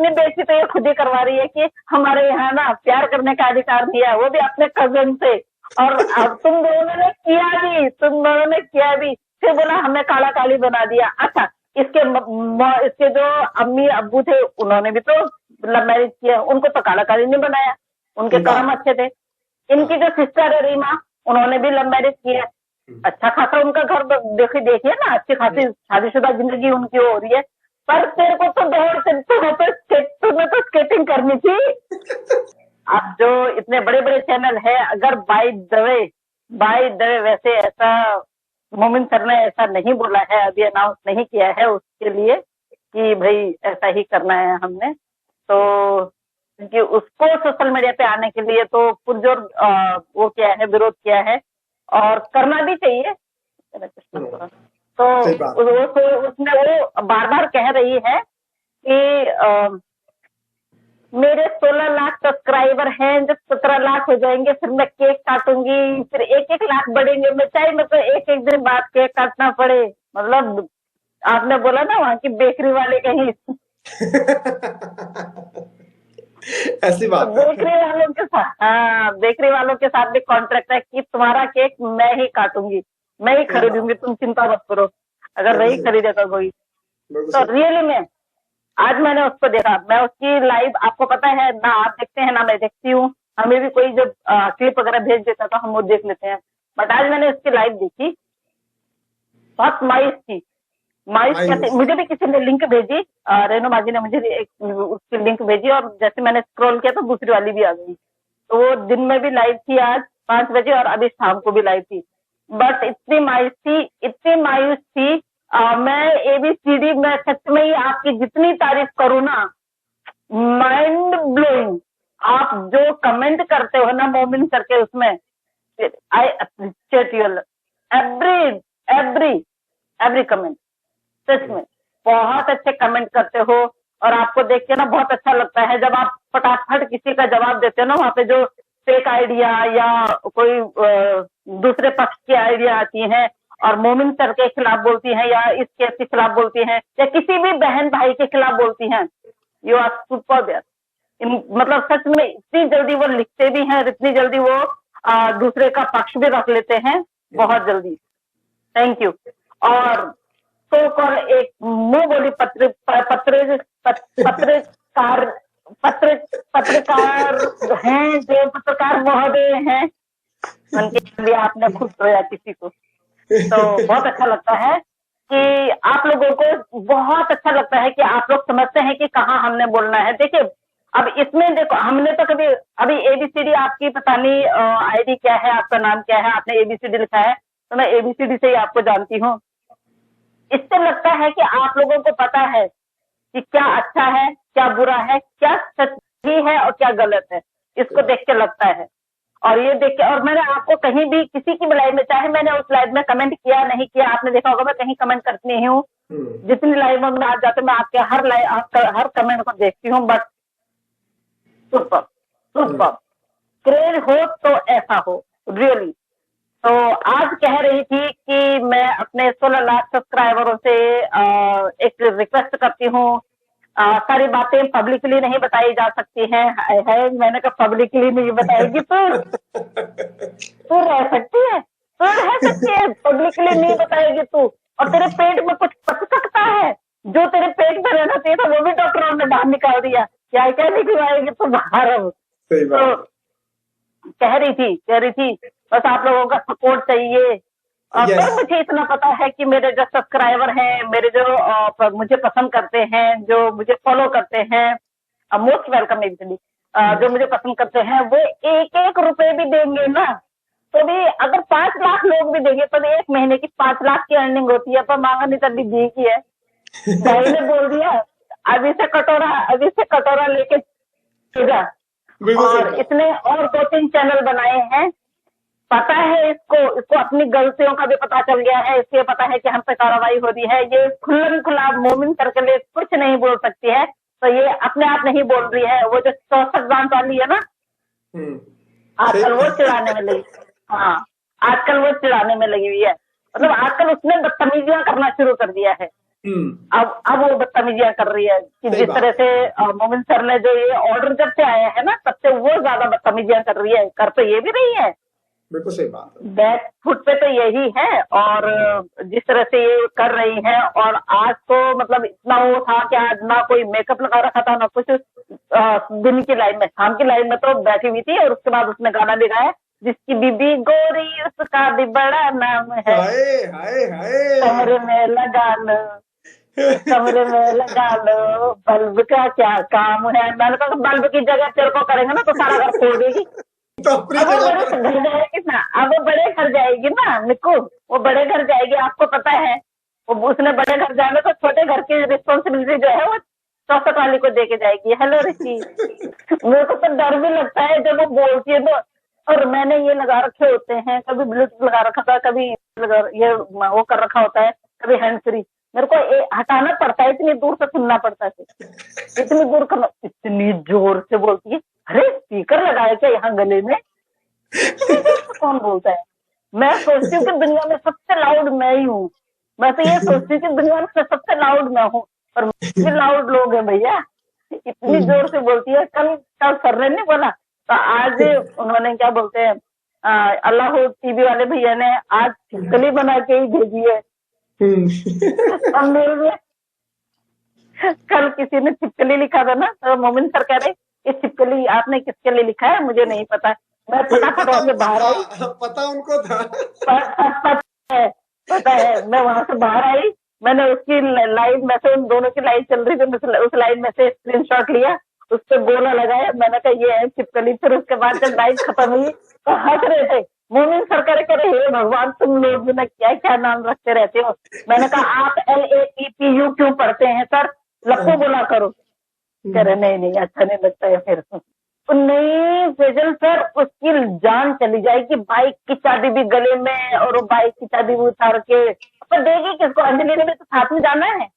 अपनी बेइज्जती तो ये खुद ही करवा रही है कि हमारे यहाँ ना प्यार करने का अधिकार दिया है, वो भी अपने कजन से। और अब तुम दोनों ने किया भी, फिर बोला हमने काला काली बना दिया। अच्छा, इसके जो अम्मी अब्बू थे उन्होंने भी तो लव मैरिज किया, उनको तो काला काली नहीं बनाया, उनके कर्म अच्छे थे। इनकी जो सिस्टर है रीमा, उन्होंने भी लव मैरिज किया, अच्छा खासा उनका घर देखिए ना, अच्छी खासी शादीशुदा जिंदगी उनकी हो रही है। पर तेरे को तो तुम्हें तो स्केटिंग करनी थी। अब जो इतने बड़े बड़े चैनल है, अगर बाय द वे वैसे ऐसा मोमिन सर ने ऐसा नहीं बोला है, अभी अनाउंस नहीं किया है उसके लिए कि भाई ऐसा ही करना है हमने, तो क्योंकि उसको सोशल मीडिया पे आने के लिए तो पुरजोर वो किया है, विरोध किया है, और करना भी चाहिए। तो उसने वो बार बार कह रही है कि मेरे 16 लाख सब्सक्राइबर हैं, जब 17 लाख हो जाएंगे फिर मैं केक काटूंगी, फिर 1-1 लाख बढ़ेंगे, मैं चाहे मेरे को एक दिन बाद केक काटना पड़े। मतलब आपने बोला ना वहाँ की बेकरी वाले कहीं ऐसी बात। बेकरी वालों के साथ भी कॉन्ट्रैक्ट है कि तुम्हारा केक मैं ही काटूंगी, मैं ही खरीदूंगी, तुम चिंता मत करो, अगर नहीं खरीदेगा कोई। तो रियली में आज मैंने उसको देखा, मैं उसकी लाइव, आपको पता है ना, आप देखते हैं ना मैं देखती हूँ, हमें भी कोई जब क्लिप वगैरह भेज देता तो हम वो देख लेते हैं, बट आज मैंने उसकी लाइव देखी, बहुत माइस थी। माइस कैसे, मुझे भी किसी ने लिंक भेजी, रेणु माजी ने मुझे उसकी लिंक भेजी, और जैसे मैंने स्क्रॉल किया तो दूसरी वाली भी आ गई। तो वो दिन में भी लाइव थी आज 5 बजे, और अभी शाम को भी लाइव थी, बट इतनी मायूस थी। मैं ABCD में सच में ही आपकी जितनी तारीफ करूँ ना, माइंड ब्लोइंग। आप जो कमेंट करते हो ना मोमिन सर के उसमें, I appreciate your every comment, सच में बहुत अच्छे कमेंट करते हो, और आपको देख के ना बहुत अच्छा लगता है जब आप फटाफट किसी का जवाब देते हो ना, वहाँ पे जो फेक आइडिया या कोई दूसरे पक्ष की आइडिया आती है और मोमिन सर के खिलाफ बोलती हैं, या इस केस के खिलाफ बोलती हैं, या किसी भी बहन भाई के खिलाफ बोलती हैं, यू आर सुपर देयर। मतलब सच में इतनी जल्दी वो लिखते भी हैं, इतनी जल्दी वो दूसरे का पक्ष भी रख लेते हैं, बहुत जल्दी। Thank you. और तो कर एक मुंह बोली पत्रकार हैं, जो पत्रकार महोदय हैं, उनके लिए आपने खुद रोया किसी को, तो बहुत अच्छा लगता है कि आप लोगों को, बहुत अच्छा लगता है कि आप लोग समझते हैं कि कहाँ हमने बोलना है। देखिए अब इसमें देखो, हमने तो कभी, अभी ABCD आपकी पता नहीं ID क्या है, आपका नाम क्या है, आपने ABCD लिखा है, तो मैं ABCD से ही आपको जानती हूँ। इससे लगता है कि आप लोगों को पता है कि क्या अच्छा है, क्या बुरा है, क्या सही है और क्या गलत है, इसको देख के लगता है। और ये देख के, और मैंने आपको कहीं भी किसी की लाइव में, चाहे मैंने उस लाइव में कमेंट किया नहीं किया, आपने देखा होगा मैं कहीं कमेंट करती नहीं हूँ, जितनी लाइव में आज जाते मैं आपके हर कमेंट को देखती हूँ, बट सुपर क्रेज हो तो ऐसा हो, रियली। तो आज कह रही थी कि मैं अपने 16 लाख सब्सक्राइबरों से एक रिक्वेस्ट करती हूँ, सारी बातें पब्लिकली नहीं बताई जा सकती हैं। है मैंने कहा पब्लिकली नहीं बताएगी तू रह सकती है, पब्लिकली नहीं बताएगी तू, और तेरे पेट में कुछ पच सकता है, जो तेरे पेट में रहना चाहिए था वो भी डॉक्टरों ने बाहर निकाल दिया, क्या निकलवाएगी तू बाहर। तो कह रही थी बस आप लोगों का सपोर्ट चाहिए। और फिर मुझे इतना पता है कि मेरे जो सब्सक्राइबर हैं, मेरे जो मुझे पसंद करते हैं, जो मुझे फॉलो करते हैं, मोस्ट वेलकम एक्चुअली, जो मुझे पसंद करते हैं, वो 1-1 रुपए भी देंगे ना, तो भी अगर 5 लाख लोग भी देंगे तो भी 1 महीने की 5 लाख की अर्निंग होती है। तो मांगा नहीं तभी दी की है, भाई ने बोल दिया अभी से कटोरा लेके जा। और इसने और 2-3 चैनल बनाए हैं, पता है इसको अपनी गलतियों का भी पता चल गया है, इसलिए पता है कि हम पे कार्रवाई हो रही है। ये खुल्लम-खुल्ला मोमिन सर के लिए कुछ नहीं बोल सकती है, तो ये अपने आप नहीं बोल रही है, वो जो 64 दांत वाली है ना, आजकल वो चिढ़ाने में लगी, हाँ आजकल वो चिढ़ाने में लगी हुई है, मतलब आजकल उसने बदतमीजियां करना शुरू कर दिया है अब वो बदतमीजियां कर रही है कि सही जिस बात। तरह से मोमिन सर ने जो ये ऑर्डर जब से आया है ना, तब से वो ज्यादा बदतमीजियां कर रही है। कर तो ये भी रही है, बिल्कुल सही बात है। बैक फुट पे तो यही है। और जिस तरह से ये कर रही है, और आज तो मतलब इतना वो था कि आज ना कोई मेकअप लगा रखा था ना कुछ। दिन की लाइन में, शाम की लाइन में तो बैठी हुई थी, और उसके बाद उसने गाना भी गाया, जिसकी बीबी गोरी उसका भी बड़ा नाम है, हाय हाय हाय। कमरे में लगा लो, कमरे में लगा लो, बल्ब का क्या काम है। मैंने कहा बल्ब की जगह तेरे को करेंगे ना तो सारा घर फोड़ देगी। तो अपनी अब वो जगह बड़े पर घर जाएगी ना, अब वो बड़े घर जाएगी ना निक्कू, वो बड़े घर जाएगी, आपको पता है। वो उसने बड़े घर जाना तो छोटे घर की रिस्पॉन्सिबिलिटी जो है वो चौसठ वाली को दे के जाएगी। हेलो ऋषि, मेरे को तो डर भी लगता है जब वो बोलती है तो। और मैंने ये लगा रखे होते हैं, कभी ब्लूटूथ लगा रखा था, कभी ये वो कर रखा होता है, कभी हैंड फ्री। मेरे को हटाना पड़ता है, इतनी दूर से सुनना पड़ता है, इतनी दूर करना। इतनी जोर से बोलती है, अरे स्पीकर लगाया क्या यहाँ गले में? कौन बोलता है? मैं सोचती हूँ कि दुनिया में सबसे लाउड मैं ही हूँ। मैं तो ये सोचती हूँ कि दुनिया में सबसे लाउड मैं हूँ, और भी लाउड लोग हैं भैया। इतनी जोर से बोलती है। कल कल सर ने नहीं बोला तो आज उन्होंने क्या बोलते हैं, अल्लाह टीवी वाले भैया ने आज छिपकली बना के ही भेजी है। और मेरे में कल किसी ने छिपकली लिखा था ना, तो मोमिन सर कह रहे ये छिपकली आपने किसके लिए लिखा है? मुझे नहीं पता। मैं फटाफट वहां से बाहर आई। पता उनको था। पता है, मैं वहां से बाहर आई, मैंने उसकी लाइव में से, उन दोनों की लाइव चल रही थी, उस लाइव में से स्क्रीनशॉट लिया, उस पर गोला लगाया, मैंने कहा ये है छिपकली। फिर उसके बाद जब लाइव खत्म हुई तो हंस रहे थे मोमिन सर, कह रहे हे भगवान तुम लोग ना क्या क्या नाम रखते रहते हो। मैंने कहा आप LAPPU क्यों पढ़ते हैं सर, लप्पू बोला करो। कह रहे नहीं अच्छा नहीं लगता है फिर। नहीं फेजल सर, उसकी जान चली जाएगी, बाइक की चाबी भी गले में, और वो बाइक की चाबी भी उतार के तो देगी किसको? अंजलि ने भी तो साथ में जाना है,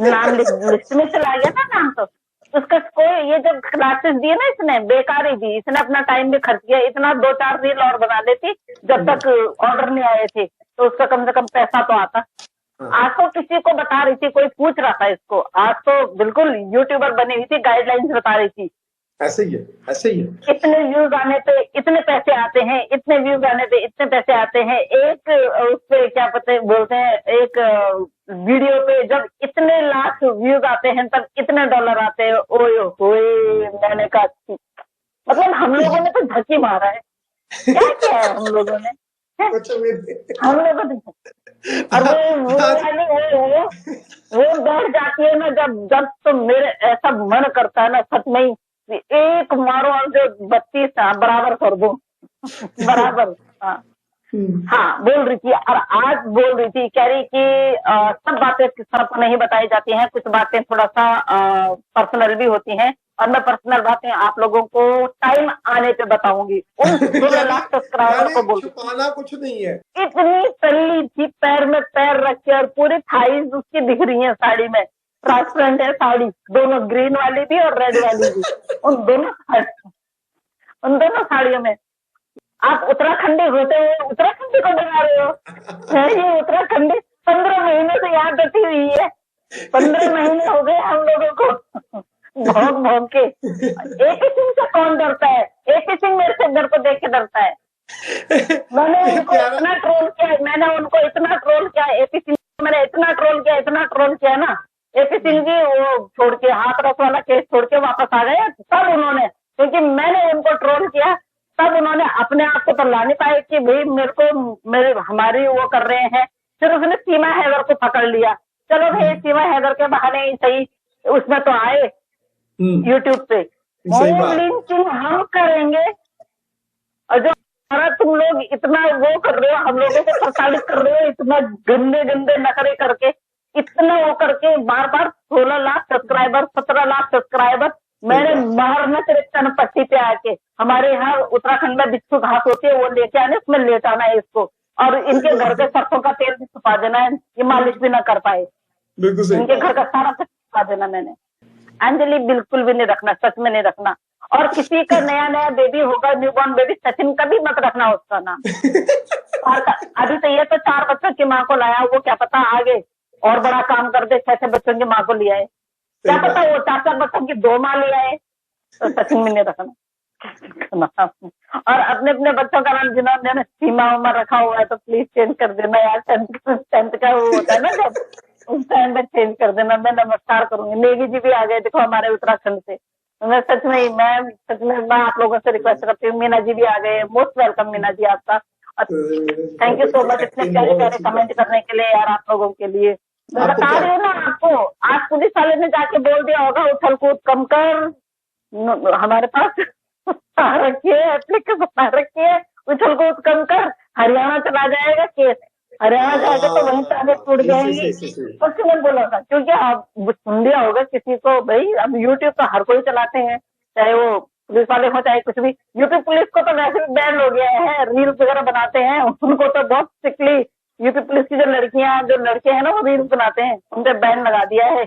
नाम लिस्ट में चला गया था नाम। तो उसका कोई ये जब क्लासेस दिए ना इसने, बेकार ही दी, इसने अपना टाइम भी खर्च किया। इतना 2-4 रील और बना लेती जब तक ऑर्डर नहीं आए थे, तो उसका कम से कम पैसा तो आता। आज तो किसी को बता रही थी, कोई पूछ रहा था इसको, आज तो बिल्कुल यूट्यूबर बनी हुई थी, गाइडलाइंस बता रही थी। ऐसे ही है, ऐसे ही है। इतने व्यूज आने पे इतने पैसे आते हैं, इतने व्यूज आने पे इतने पैसे आते हैं। एक उस पे क्या पता बोलते हैं, एक वीडियो पे जब इतने लाख व्यूज आते हैं तब इतने डॉलर आते हैं। ओए होए, मैंने कहा मतलब हम लोगों ने तो धक्की मारा है। क्या किया है हम लोगों ने? हम लोगों ने। और वो बैठ जाती है ना जब तो मेरे ऐसा मन करता है ना सच में ही, एक मारो और जो 32 बराबर कर दो। बराबर। हाँ बोल रही थी, और आज बोल रही थी, कह रही कि सब बातें सबको नहीं बताई जाती हैं, कुछ बातें थोड़ा सा पर्सनल भी होती हैं, और मैं पर्सनल बातें आप लोगों को टाइम आने पे बताऊंगी। उन 16 लाख सब्सक्राइबर को बोल, छुपाना कुछ नहीं है। इतनी तल्ली थी, पैर में पैर रख के, और पूरी थाईज उसकी दिख रही है साड़ी में। ट्रांसपेरेंट है साड़ी, दोनों ग्रीन वाली भी और रेड वाली भी, उन दोनों साड़ियों में। आप उत्तराखंडी होते हुए उत्तराखंडी को बना रहे हो? है ये उत्तराखंडी 15 महीने से यहाँ बैठी हुई है, 15 महीने हो गए हम लोगों को भौंक भौंक के। AP सिंह से कौन डरता है? AP सिंह मेरे से घर को देख के डरता है। मैंने उनको इतना ट्रोल किया, AP सिंह मैंने इतना ट्रोल किया ना। AP सिंह जी वो छोड़ के, हाथरस वाला केस छोड़ के वापस आ गए तब उन्होंने, क्योंकि मैंने उनको ट्रोल किया तब उन्होंने अपने आप को तो ला नहीं पाए कि भाई मेरे हमारी वो कर रहे हैं। फिर उसने सीमा हैदर को पकड़ लिया, चलो भाई सीमा हैदर के बहाने ही सही उसमें तो आए यूट्यूब पे। लिंचिंग हम करेंगे, और जो तुम लोग इतना वो कर रहे हो, हम लोगों को प्रताड़ित कर रहे हो, इतना गंदे गंदे नखरे करके, इतना वो करके, बार बार 16 लाख सब्सक्राइबर, 17 लाख सब्सक्राइबर। मैंने मारना चरित्र पट्टी पे आके, हमारे यहाँ उत्तराखंड में बिच्छू घास होती है, वो लेके आने, उसमें लेटाना है इसको, और इनके घर के सरसों का तेल भी छुपा देना है, ये मालिश भी ना कर पाए। इनके घर का सारा कुछ छुपा देना मैंने। अंजलि बिल्कुल भी नहीं रखना, सच में नहीं रखना। और किसी का नया बेबी होगा, न्यूबॉर्न बेबी, सचिन का भी मत रखना उसका नाम। अभी तो ये तो 4 बच्चों की माँ को लाया, वो क्या पता आगे और बड़ा काम कर दे, 6-6 बच्चों की माँ को लिया है, क्या पता वो 4-4 बच्चों की 2 माँ ले आए। तो सचिन में नहीं रखना। और अपने अपने बच्चों का नाम जिन्होंने सीमा उमा रखा हुआ है तो प्लीज चेंज कर देना यार। 10th का वो होता है ना जब, उस टाइम पे चेंज कर देना। मैं नमस्कार करूंगी। नेगी जी भी आ गए देखो हमारे उत्तराखंड से। मैं सच में मैं आप लोगों से रिक्वेस्ट करती हूँ। मीना जी भी आ गए, मोस्ट वेलकम मीना जी आपका। थैंक यू सो मच इतने प्यारे प्यारे कमेंट करने के लिए यार, आप लोगों के लिए। मैं बता रही हूँ ना आपको, आज पुलिस वाले ने जाके बोल दिया होगा उछल कूद कम कर। हमारे पास रखिए एप्लीकेशन रखिए, उछल कूद कम कर, हरियाणा चला जाएगा केस। हरियाणा जाएगा तो वहीं टांगे टूट जाएंगी। तो क्यों बोला था, क्योंकि आप सुन लिया होगा किसी को, भाई अब यूट्यूब तो हर कोई चलाते हैं, चाहे वो पुलिस वाले हो चाहे कुछ भी। यूट्यूब पुलिस को तो वैसे भी बैन हो गया है, रील्स वगैरह बनाते हैं उनको तो बहुत स्ट्रिक्टली यूपी पुलिस की जो लड़कियां जो लड़के हैं ना वो रील्स बनाते हैं, उन पे बैन लगा दिया है।